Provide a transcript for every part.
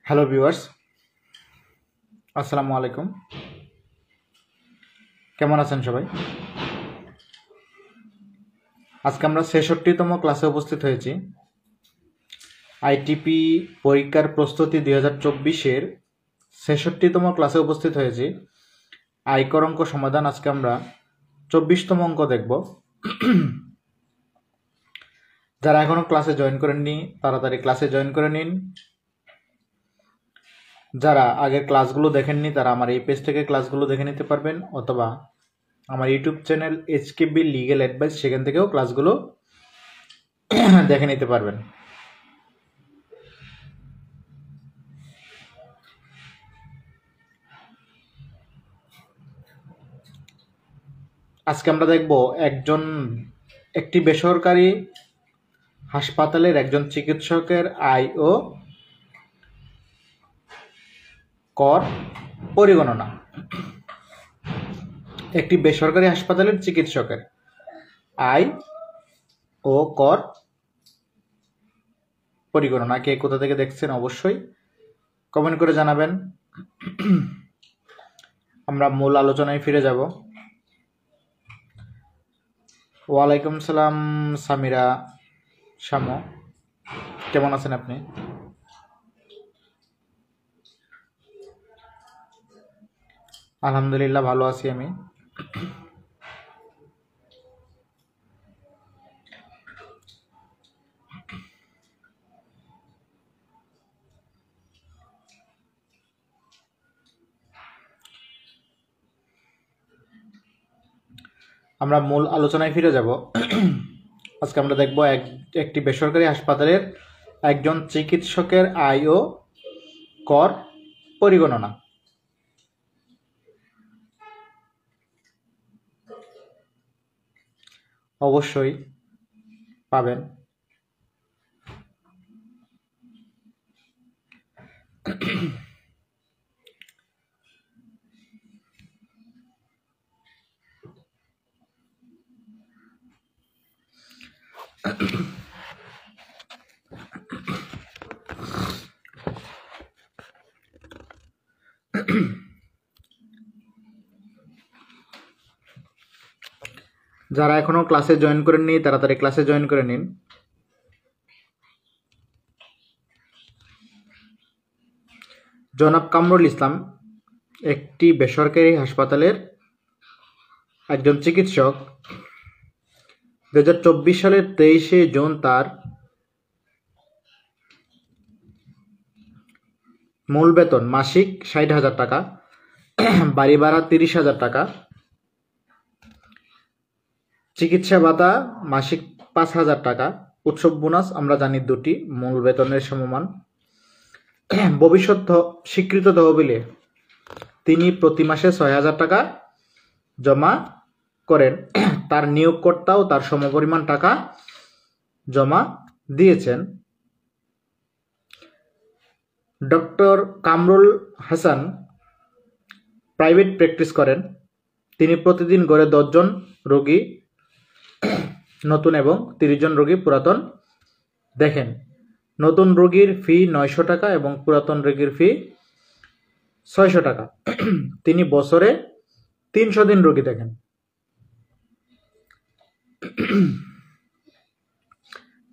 Hello viewers, আসসালামু আলাইকুম। কেমন আছেন সবাই? আজকে আমরা ৬৬তম ক্লাসে উপস্থিত হয়েছি। আইটিপি পরীক্ষার প্রস্তুতি ২০২৪-এর ৬৬তম ক্লাসে উপস্থিত হয়েছি। আয়কর অঙ্ক সমাধান আজকে আমরা ২৪তম অঙ্ক দেখব। যারা এখনও ক্লাসে জয়েন করেননি তাড়াতাড়ি ক্লাসে জয়েন করে নিন। যারা আগের ক্লাসগুলো দেখেননি তারা আমার এই পেজ থেকে ক্লাসগুলো দেখে নিতে পারবেন, অথবা আমার YouTube channel HKB legal advice, সেখান থেকেও ক্লাসগুলো দেখে নিতে পারবেন। আজকে আমরা দেখব একটি বেসরকারি হাসপাতালের একজন চিকিৎসকের আয় ও কর পরিগণনা। একটি বেসরকারি হাসপাতালের চিকিৎসকের আয় ও কর পরিগণনা। কে কোথা থেকে দেখছেন অবশ্যই কমেন্ট করে জানাবেন। আমরা মূল আলোচনায় ফিরে যাব। ওয়ালাইকুম সালাম সামিরা শামো, কেমন আছেন আপনি? আলহামদুলিল্লাহ ভালো আছি আমি। আমরা মূল আলোচনায় ফিরে যাব। আজকে আমরা দেখব একটি বেসরকারি হাসপাতালের একজন চিকিৎসকের আয় ও কর পরিগণনা। অবশ্যই পাবেন। যারা এখনো ক্লাসে জয়েন করেননি তাড়াতাড়ি ক্লাসে জয়েন করে নিন। জনাব কামরুল ইসলাম একটি বেসরকারি হাসপাতালের একজন চিকিৎসক। 2024 সালের 23শে জুন তার মূল বেতন মাসিক 60,000 টাকা, বাড়ি ভাড়া 30,000 টাকা, চিকিৎসা ভাতা মাসিক 5,000 টাকা, উৎসব বোনাস আমরা জানি 2টি, মূল বেতনের সমমান। ভবিষ্যৎ স্বীকৃত তহবিলে তিনি প্রতি মাসে 6,000 টাকা জমা করেন। তার নিয়োগকর্তাও তার সমপরিমাণ টাকা জমা দিয়েছেন। Doctor Kamrul Hasan private practice করেন। তিনি প্রতিদিন গড়ে 10 জন রোগী নতুন এবং 30 জন রোগী পুরাতন দেখেন। নতুন রোগীর ফি 900 টাকা এবং পুরাতন রোগীর ফি 600 টাকা। তিনি বছরে 300 দিন রোগী দেখেন।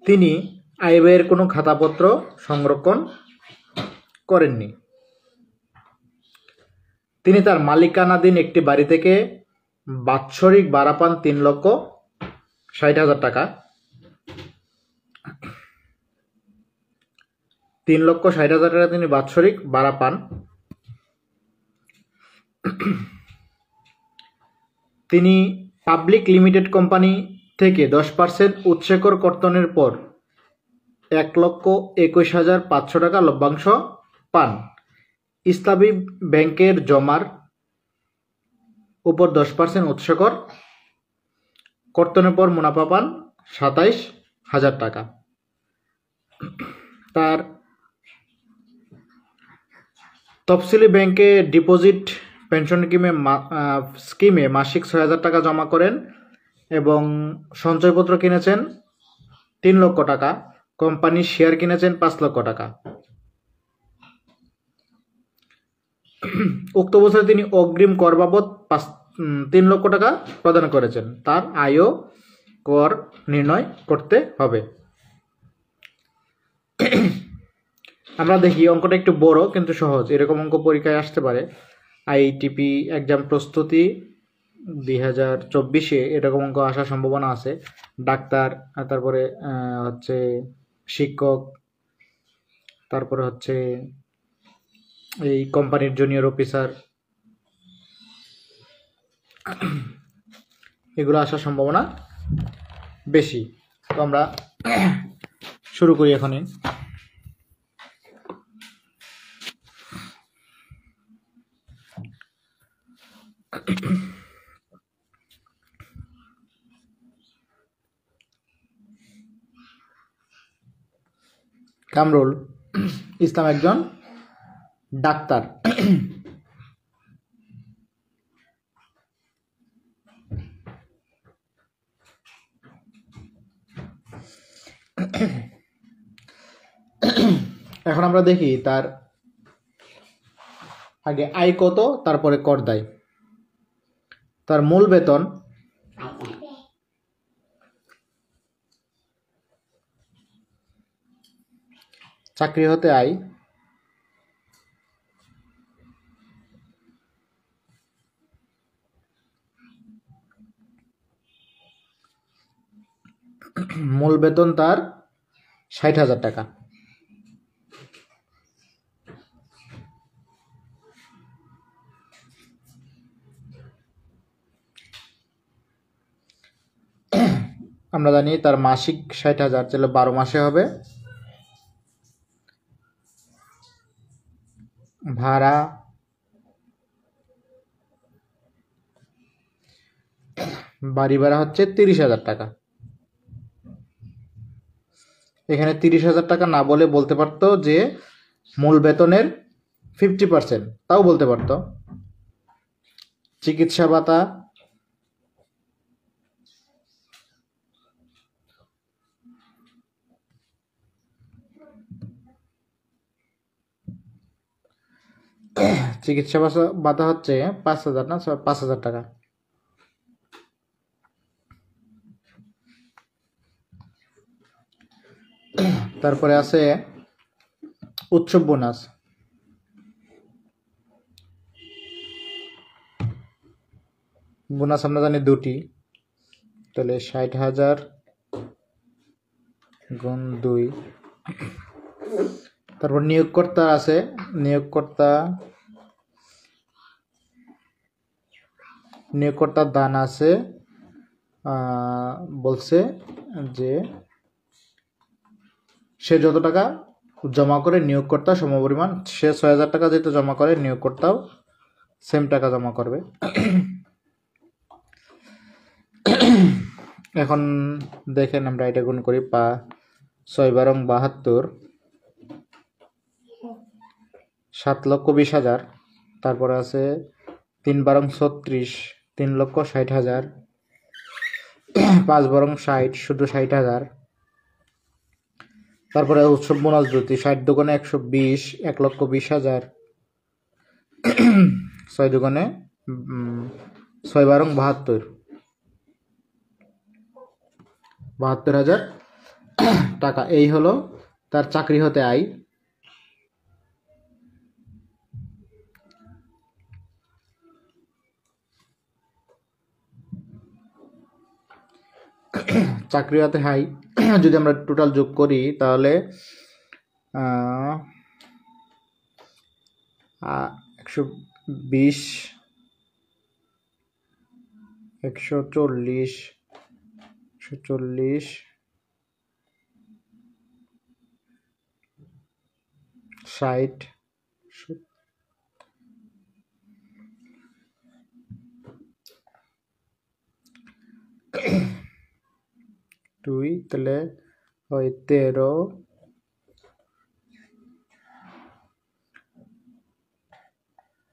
তিনি আয় ব্যয়ের কোনো খাতাপত্র সংরক্ষণ করেননি। তিনি তার মালিকানাধীন একটি বাড়ি থেকে বাৎসরিক ভাড়া পান 3,60,000 টাকা। 3,60,000 টাকা তিনি বাৎসরিক ভাড়া পান। তিনি পাবলিক লিমিটেড কোম্পানি থেকে 10% উৎসেকর কর্তনের পর 1,21,500 টাকা লভ্যাংশ পান। ইসলামী ব্যাংকের জমার উপর 10% উৎসেকর কর্তনের পর মুনাফা পান 27,000 টাকা। তার তফসিলি ব্যাংকে ডিপোজিট পেনশন স্কিমে মাসিক 6,000 টাকা জমা করেন এবং সঞ্চয়পত্র কিনেছেন 3 লক্ষ টাকা। কোম্পানির শেয়ার কিনেছেন 5 লক্ষ টাকা। উক্ত বছরে তিনি অগ্রিম কর বাবদ 3 লক্ষ টাকা প্রদান করেছেন। তার আয় কর নির্ণয় করতে হবে। আমরা দেখি অঙ্কটা একটু বড় কিন্তু সহজ, এরকম অঙ্ক পরীক্ষায় আসতে পারে। আইটিপি এক্সাম প্রস্তুতি 2024 এরকম অঙ্ক আসার সম্ভাবনা আছে। ডাক্তার, তারপরে হচ্ছে শিক্ষক, তারপরে হচ্ছে এই কোম্পানির জুনিয়র অফিসার, এগুলো আসার সম্ভাবনা বেশি। তো আমরা শুরু করি এখনই। কামরুল ইসলাম একজন ডাক্তার। এখন আমরা দেখি তার আগে আয় কত, তারপরে কর দেয়। তার মূল বেতন চাকরি হতে আয় মূল বেতন তার 60,000 টাকা। আমরা জানি তার মাসিক 60,000, তাহলে 12 মাসে হবে। ভাড়া, বাড়ি ভাড়া হচ্ছে 30,000 টাকা। এখানে 30,000 টাকা না বলে বলতে পারতো যে মূল বেতনের 50%, তাও বলতে পারতো। চিকিৎসা ভাতা, চিকিৎসা ভাতা হচ্ছে 5,000 না 5,000 টাকা। তারপরে আছে উৎসব বোনাস। বোনাস আমরা জানি দুটি, তাহলে 60,000 গুণ 2। তারপর নিয়োগকর্তা আছে, নিয়োগকর্তার দান আছে। বলছে যে সে যত টাকা জমা করে নিয়োগকর্তা সমপরিমাণ, সে 6,000 টাকা যেহেতু জমা করে, নিয়োগকর্তাও সেম টাকা জমা করবে। এখন দেখেন আমরা এটা গুণ করি, 6 বারং 72, 7,20,000। তারপরে আছে 3 বারং 36, 3,60,000। 5 বারং 60, শুধু 60,000। তারপরে উৎসব বোনাস দুটি, 60 দোকানে 120, 1,20,000। 6 দোকানে 6 বারং 72, 72,000 টাকা। এই হলো তার চাকরি হতে আয়। চাকরি হতে আয় যদি আমরা টোটাল যোগ করি তাহলে 120, 140, 60, 2, তাহলে ওই 13,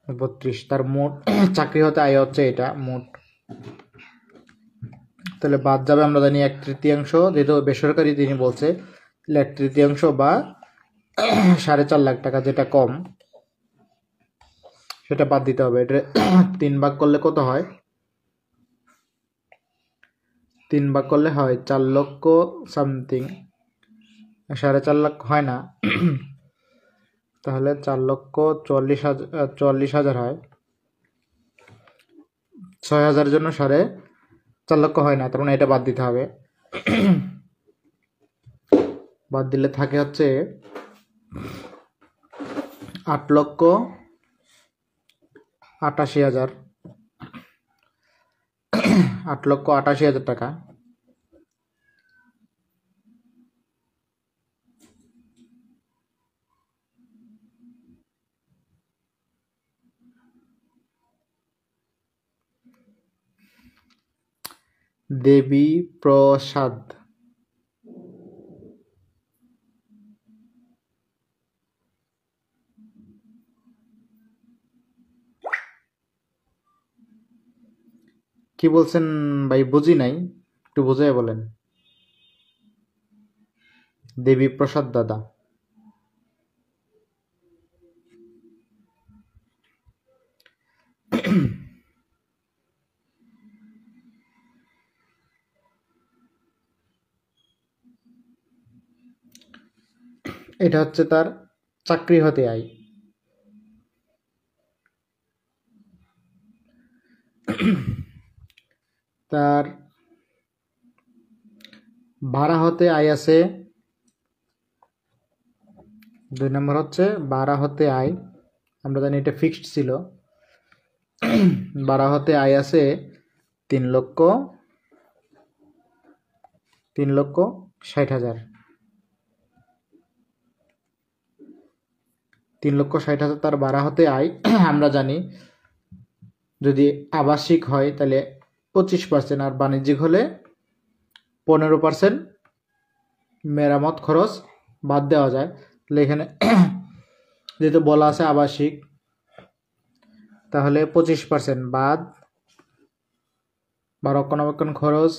32। তার মোট চাকরি হতে আয় হচ্ছে এটা মোট। তাহলে বাদ যাবে আমরা জানি 1/3, যেহেতু বেসরকারি তিনি বলছে, 1/3 বা 4.5 লাখ টাকা, যেটা কম সেটা বাদ দিতে হবে। এটা 3 ভাগ করলে কত হয়? 3 ভাগ করলে হয় 4 লক্ষ সামথিং, 4.5 লাখ হয় না। তাহলে 4,44,000 হয়। 6,000 জন্য 4.5 লক্ষ হয় না, তার মানে এটা বাদ দিতে হবে। বাদ দিলে থাকে হচ্ছে 8,88,000, 8,88,000 টাকা। দেবী প্রসাদ, কি বলছেন ভাই? বুঝি নাই, একটু বুঝাই বলেন। দেবী প্রসাদ দাদা, এটা হচ্ছে তার চাকরি হতে আয়। তার ভাড়া হতে আয় আছে। 2 নম্বর হচ্ছে ভাড়া হতে আয়, আমরা জানি এটা ফিক্সড ছিল। ভাড়া হতে আয় আছে 3,60,000। 3,60,000 তার ভাড়া হতে আয়। আমরা জানি যদি আবাসিক হয় তাহলে 25%, আর বাণিজ্যিক হলে 15% মেরামত খরচ বাদ দেওয়া যায়। তাহলে এখানে যেহেতু বলা আছে আবাসিক, তাহলে 25% বাদ, বা রক্ষণাবেক্ষণ খরচ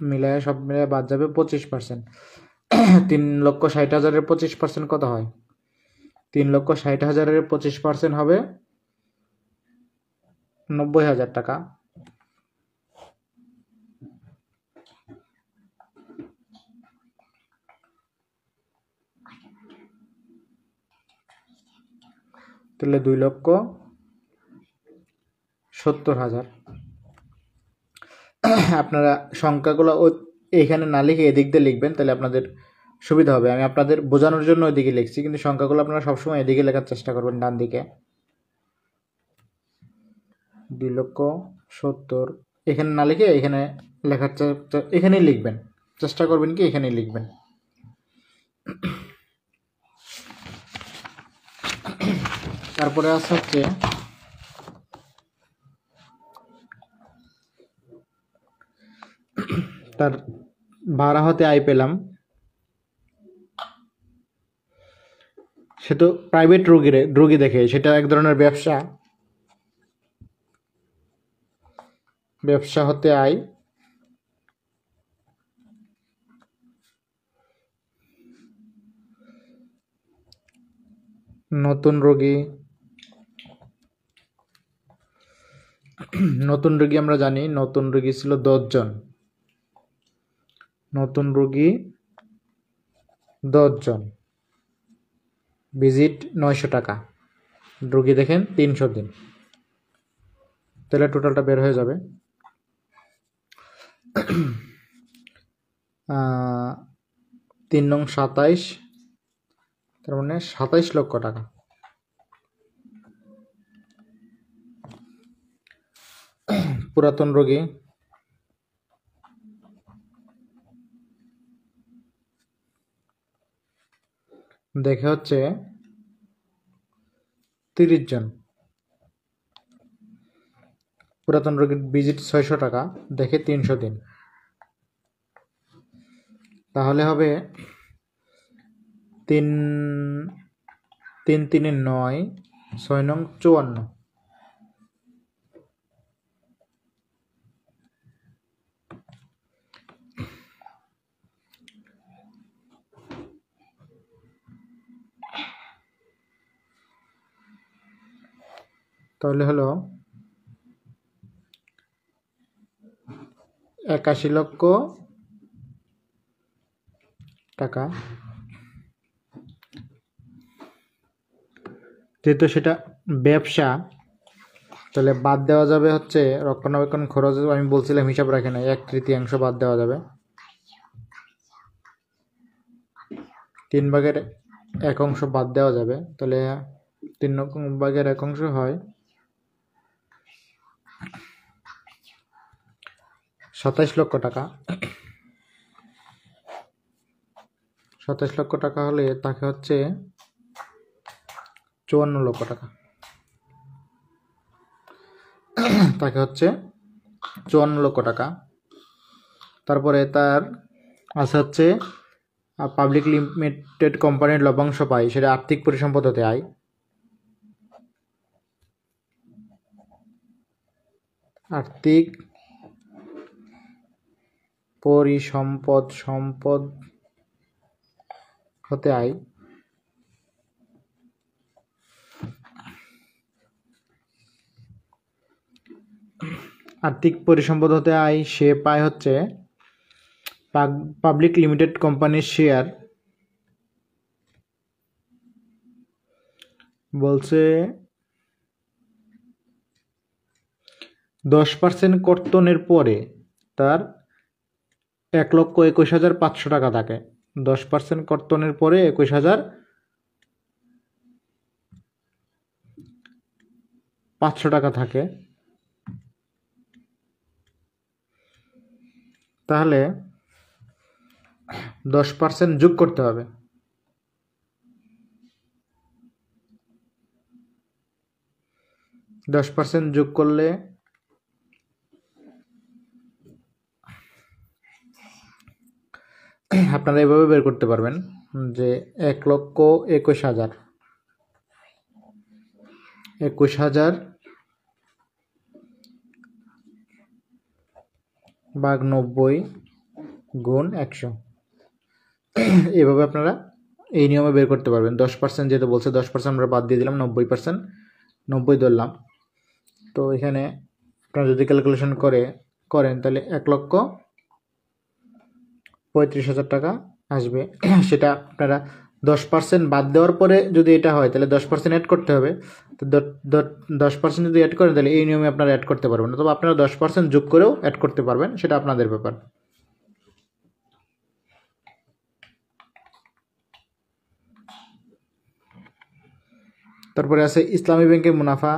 মিলায়, সব মিলায় বাদ যাবে 25%। 3,60,000-এর 25% কত হয়? 3,60,000-এর 25% হবে 90,000 টাকা। তাহলে 2,70,000। আপনারা সংখ্যাগুলো এইখানে না লিখে এদিক দিয়ে লিখবেন, তাহলে আপনাদের সুবিধা হবে। আমি আপনাদের বোঝানোর জন্য ওইদিকে লিখছি, কিন্তু সংখ্যাগুলো আপনারা সবসময় এদিকে লেখার চেষ্টা করবেন, ডান দিকে। 2,70,000 এখানে না লিখে এখানে লেখার এখানেই লিখবেন, চেষ্টা করবেন কি এখানেই লিখবেন। তারপরে আছে হচ্ছে তার ভাড়া হতে আয় পেলাম, সে তো প্রাইভেট রোগী দেখে, সেটা এক ধরনের ব্যবসা। ব্যবসা হতে আয় নতুন রোগী, নতুন রোগী আমরা জানি নতুন রোগী ছিল 10 জন। নতুন রোগী 10 জন, ভিজিট 900 টাকা, রোগী দেখেন 300 দিন, তাহলে টোটালটা বের হয়ে যাবে 3 নং 27, তার মানে 27 লক্ষ টাকা। পুরাতন রোগী দেখে হচ্ছে 30 জন, পুরাতন রোগীর ভিজিট 600 টাকা, দেখে 300 দিন, তাহলে হবে 3 3 3 9, 6 নং 54। তাহলে হলো 81 লক্ষ টাকা। যেহেতু সেটা ব্যবসা, তাহলে বাদ দেওয়া যাবে হচ্ছে রক্ষণাবেক্ষণ খরচ। আমি বলছিলাম হিসাব রাখে না, 1/3 বাদ দেওয়া যাবে। 3/1 বাদ দেওয়া যাবে, তাহলে 3/1 হয় 27 লক্ষ টাকা। 27 লক্ষ টাকা হলে তাকে হচ্ছে 54 লক্ষ টাকা। তাকে হচ্ছে 54 লক্ষ টাকা। তারপরে তার আছে হচ্ছে পাবলিক লিমিটেড কোম্পানির লভ্যাংশ পায়, সেটা আর্থিক পরিসম্পদ হতে আয়। আর্থিক সম্পদ হতে আয়। আর্থিক পরিসম্পদ হতে আয় সে পায় হচ্ছে পাবলিক লিমিটেড কোম্পানির শেয়ার। বলছে 10% কর্তনের পরে তার 1,21,500 টাকা থাকে। 10% কর্তনের পরে 21,500 টাকা থাকে। তাহলে 10% যোগ করতে হবে। 10% যোগ করলে আপনারা এভাবে বের করতে পারবেন যে 1,21,000 ভাগ 90 গুণ 100। এভাবে আপনারা এই নিয়মে বের করতে পারবেন। 10% যেহেতু বলছে 10% আমরা বাদ দিয়ে দিলাম, 90%, 90 ধরলাম। তো এখানে আপনারা যদি ক্যালকুলেশন করেন তাহলে 1,35,000 টাকা আসবে। সেটা আপনারা 10% বাদ দেওয়ার পরে যদি এটা হয় তাহলে 10% অ্যাড করতে হবে। তো 10% যদি অ্যাড করেন তাহলে এই নিয়মে আপনারা অ্যাড করতে পারবেন না, তবে আপনারা 10% যোগ করেও অ্যাড করতে পারবেন, সেটা আপনাদের ব্যাপার। তারপরে আছে ইসলামী ব্যাংকের মুনাফা।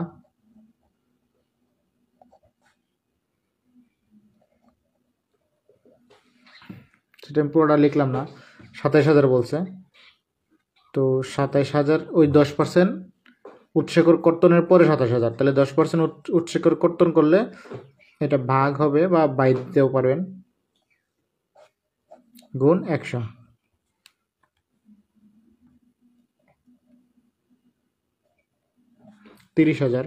সেটা আমি পুরোটা লিখলাম না, 27,000 বলছে। তো 27,000 ওই 10% উৎসেকর কর্তনের পরে 27,000, তাহলে 10% উৎসেকর কর্তন করলে এটা ভাগ হবে বা বাইর দিতেও পারবেন, গুণ 100। $30,000।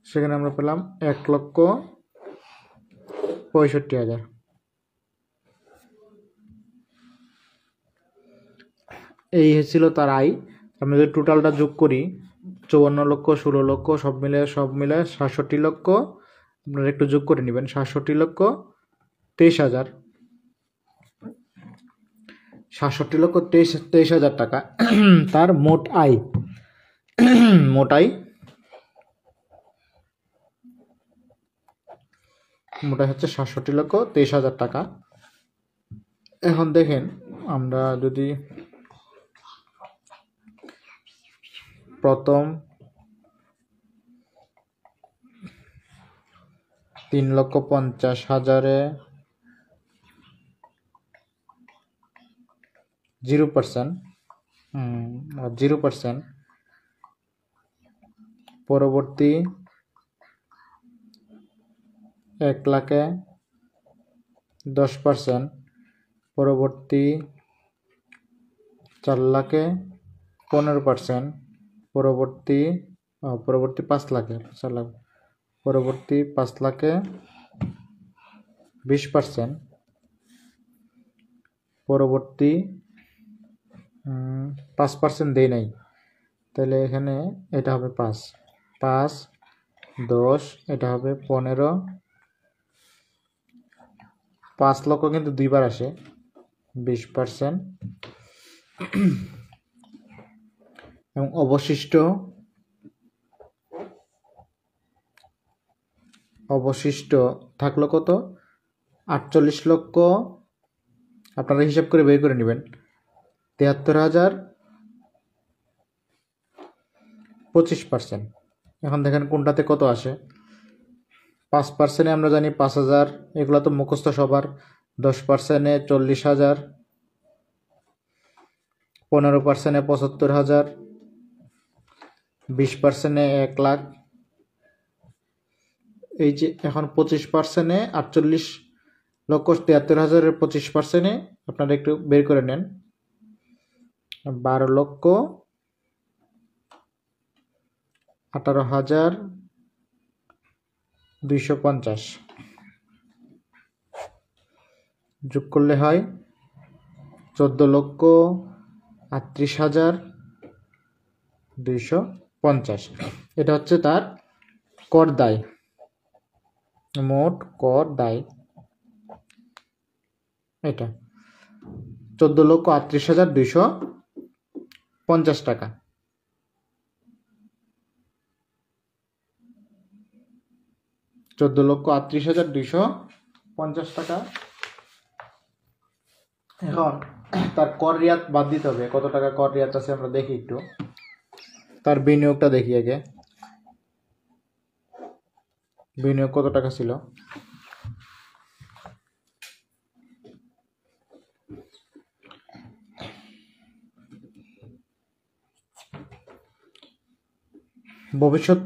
সেখানে আমরা পেলাম 1,65,000। এই ছিল তার আয়। আমরা যদি টোটালটা যোগ করি 54 লক্ষ, 16 লক্ষ, সব মিলে 67 লক্ষ। আপনারা একটু যোগ করে নেবেন, 67,23,000। 67,23,000 টাকা তার মোট আয়। মোট আয় হচ্ছে 67,23,000 টাকা। এখন দেখেন, আমরা যদি প্রথম 3,50,000-এ 0%, পরবর্তী 1,00,000-এ 10%, পরবর্তী 4,00,000-এ 15%, পরবর্তী 5,00,000-এ 4,00,000, পরবর্তী 5,00,000-এ 20%, পরবর্তী 5% দেই নাই, তাহলে এখানে এটা হবে 5 5 10, এটা হবে 15। 5 লক্ষ কিন্তু দুইবার আসে, 20%। এবং অবশিষ্ট থাকলো কত? 48 লক্ষ। আপনারা হিসাব করে বের করে নেবেন। 73,000 25%। এখন দেখেন কোনটাতে কত আসে। 5%-এ আমরা জানি 5,000, এগুলো তো মুখস্থ সবার। 10%-এ 40,000, 15%-এ 75,000, 20%-এ 1 লাখ। এই যে এখন 25%-এ 48,73,000-এর 25%-এ আপনারা একটু বের করে নেন, 12,18,250 যোগ করলে হয় 14,38,250। এটা হচ্ছে তার কর দায়, মোট কর দায়। এটা 14,38,250 টাকা। $14,38,250 এখন তার কর রিয়াত বাদ দিতে হবে। কত টাকা কর রিয়াত আছে আমরা দেখি একটু। তার বিনিয়োগটা দেখি আগে। বিনিয়োগ কত টাকা ছিল? ভবিষ্যৎ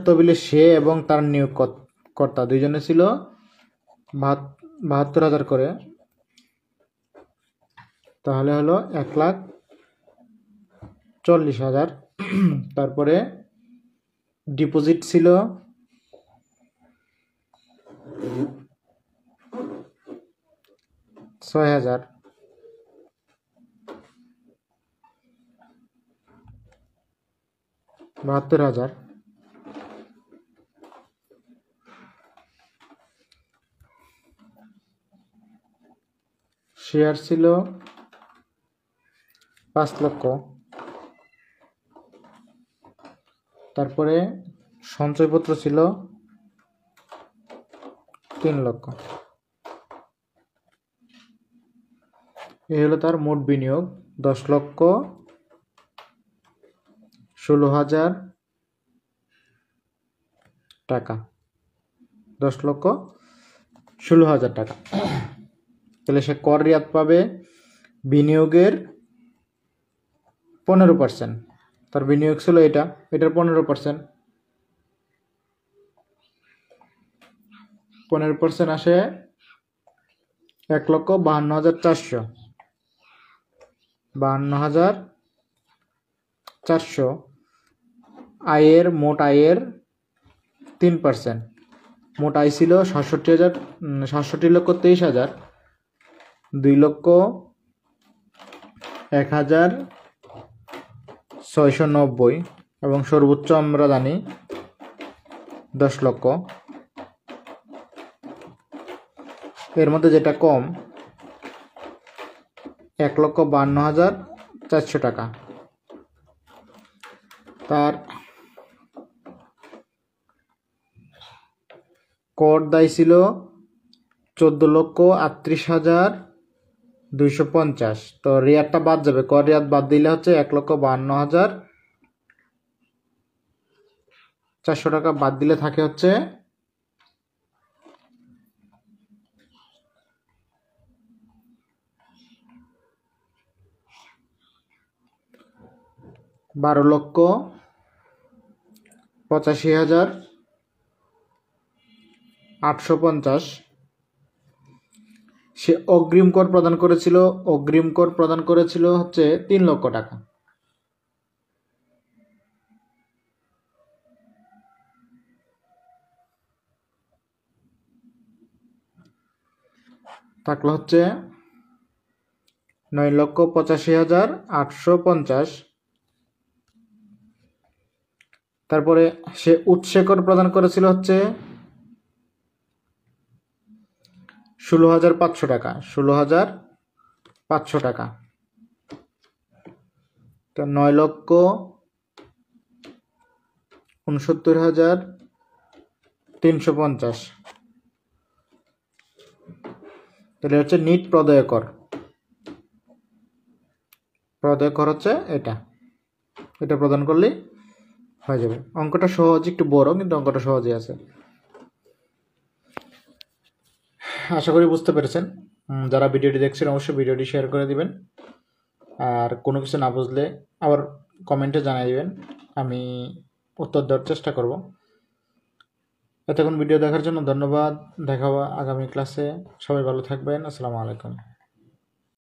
তহবিলে সে এবং তার নিয়োগকর্তা দুইজনে ছিল 72,000 করে। তাহলে হলো 1,40,000। তারপরে ডিপোজিট ছিল 6,000। $72,000। শেয়ার ছিল 5 লক্ষ। তারপরে সঞ্চয়পত্র ছিল 3 লক্ষ। এই হলো তার মোট বিনিয়োগ, 10,16,000 টাকা। 10,16,000 টাকা। তাহলে সে কর রিয়াত পাবে বিনিয়োগের 15%। তার বিনিয়োগ ছিল এটার 15%। 15% আসে 1,52,400। 52,400 মোট আয়ের 3%। মোট আয় ছিল 67,23,000। 2,01,690 এবং সর্বোচ্চ আমরা জানি 10 লক্ষ। এর মধ্যে যেটা কম 1,52,400 টাকা। তার কর দায় ছিল 14,38,250। তো রিয়াতটা বাদ যাবে, কর রিয়াত বাদ দিলে হচ্ছে 1,52,400 টাকা বাদ দিলে থাকে হচ্ছে 12,85,850। সে অগ্রিম কর প্রদান করেছিল হচ্ছে 3 লক্ষ টাকা। থাকলো হচ্ছে 9,85,850। তারপরে সে উৎসেকর প্রদান করেছিল হচ্ছে 16,500 টাকা, 16,500 টাকা। তো 9,69,350, তাহলে হচ্ছে নিট প্রদেয় কর। প্রদেয় কর হচ্ছে এটা প্রদান করলেই হয়ে যাবে। অঙ্কটা সহজ, একটু বড়, কিন্তু অঙ্কটা সহজই আছে। আশা করি বুঝতে পেরেছেন। যারা ভিডিওটি দেখছেন অবশ্যই ভিডিওটি শেয়ার করে দিবেন, আর কোনো কিছু না বুঝলে আবার কমেন্টে জানিয়ে দিবেন, আমি উত্তর দেওয়ার চেষ্টা করব। এতক্ষণ ভিডিও দেখার জন্য ধন্যবাদ। দেখা হবে আগামী ক্লাসে। সবাই ভালো থাকবেন। আসসালামু আলাইকুম।